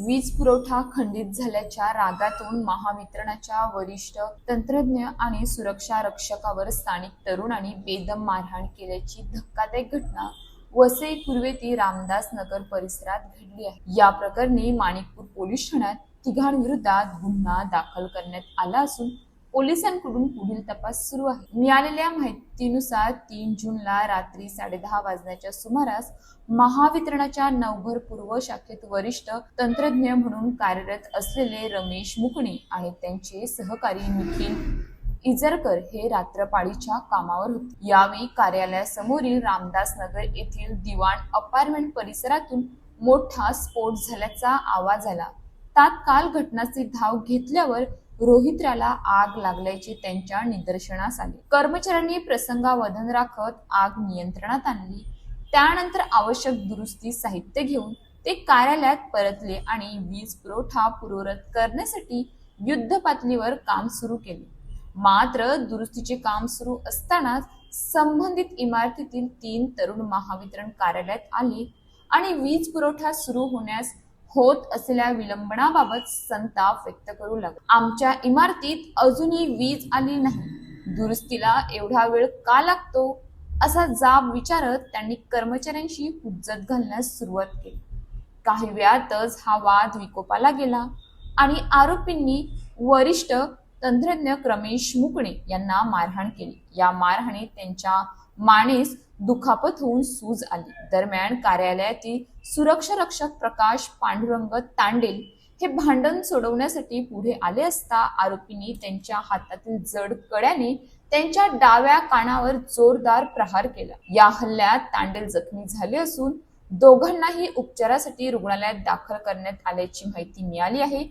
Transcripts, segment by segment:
वीज पुरवठा खंडित झाल्याच्या रागातून महावितरणच्या वरिष्ठ तंत्रज्ञ आणि सुरक्षा रक्षकावर स्थानिक तरुणांनी बेदम मारहाण केल्याची धक्कादायक घटना वसई पूर्वेतील रामदास नगर परिसरात घडली आहे। या प्रकरणी माणिकपूर पोलीस ठाण्यात तिघांविरोधात गुन्हा दाखल करण्यात आला असून पोलिसांकडून पुढील तपास सुरू आहे। मिळालेल्या माहितीनुसार 3 जूनला रात्री 10:30 वाजण्याच्या सुमारास महावितरणच्या नवघर पूर्व शाखेत वरिष्ठ तंत्रज्ञ म्हणून कार्यरत असलेले रमेश मुकणे आणि त्यांचे सहकारी निखिल इजरकर हे रात्रपाळीच्या कामावर होते। यावेळी कार्यालयासमोरील रामदास नगर येथील दिवाण अपार्टमेंट परिसरातून मोठा स्फोट झाल्याचा आवाज आला। तात्काळ घटनास्थळी धाव घेतल्यावर रोहित्राला आग लागल्याचे त्यांच्या निदर्शनास आले। कर्मचाऱ्यांनी प्रसंगावधान राखत आग नियंत्रणात आणली। त्यानंतर आवश्यक दुरुस्ती साहित्य घेऊन ते कार्यालयात परतले आणि वीज पुरवठा पूर्ववत करण्यासाठी युद्ध पातळीवर काम सुरू केले। मात्र दुरुस्तीचे काम सुरू असतानाच संबंधित इमारतीतील 3 तरुण महावितरण कार्यालयात आले आणि वीज पुरवठा सुरू होण्यास होत असलेल्या विलंबनाबाबत संताप व्यक्त करू लागले। आमच्या इमारतीत अजूनही वीज आली नाही, दुरुस्तीला एवढा वेळ का लागतो असा जाब विचारत त्यांनी कर्मचाऱ्यांशी हुज्जत घालण्यास सुरुवात केली। काही वेळातच हा वाद विकोपाला गेला आणि आरोपींनी वरिष्ठ तंत्रज्ञ रमेश मुकणे यांना मारहाण केली। या मारहाणीत त्यांच्या मानेस दुखापत होऊन सूज आली। दरम्यान कार्यालयातील सुरक्षा रक्षक प्रकाश पांडुरंग तांडेल हे भांडण सोडवण्यासाठी पुढे आले असता आरोपींनी त्यांच्या हातातील जड कड्याने त्यांच्या डाव्या कानावर जोरदार प्रहार केला। या हल्ल्यात तांडेल जखमी झाले असून दोघांनाही उपचारासाठी रुग्णालयात दाखल करण्यात आल्याची माहिती मिळाली आहे।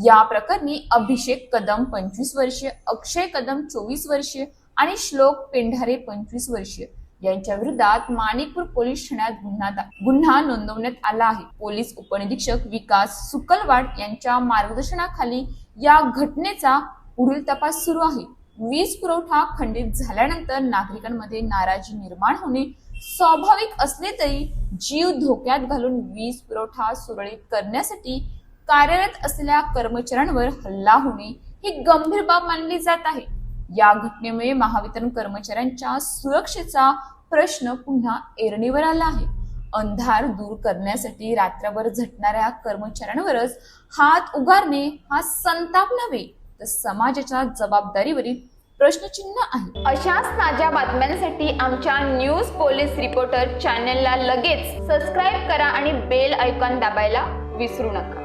या प्रकरणी अभिषेक कदम 25 वर्षीय, अक्षय कदम 24 वर्षीय आणि श्लोक पेंढारे 25 वर्षीय यांच्या विरोधात माणिकपूर पोलीस ठाण्यात गुन्हा नोंदवण्यात आला आहे। पोलीस उपनिरीक्षक विकास सुकलवाड यांच्या मार्गदर्शनाखाली या घटनेचा पुढील तपास सुरू आहे। वीज पुरवठा खंडित झाल्यानंतर नागरिकांमध्ये नाराजी निर्माण होणे स्वाभाविक असले तरी जीव धोक्यात घालून वीज पुरवठा सुरळीत करण्यासाठी कार्यरत असलेल्या कर्मचाऱ्यांवर हल्ला होणे ही गंभीर बाब मानली जात आहे। या घटनेमुळे महावितरण कर्मचाऱ्यांच्या सुरक्षेचा प्रश्न पुन्हा ऐरणीवर आला आहे। अंधार दूर करण्यासाठी रात्रभर झटणाऱ्या कर्मचाऱ्यांवरच हात उगारणे हा संताप नव्हे तर समाजाच्या जबाबदारीवरील प्रश्नचिन्ह आहे। अशाच ताज्या बातम्यांसाठी आमच्या न्यूज पोलीस रिपोर्टर चॅनलला लगेच सबस्क्राईब करा आणि बेल आयकॉन दाबायला विसरू नका।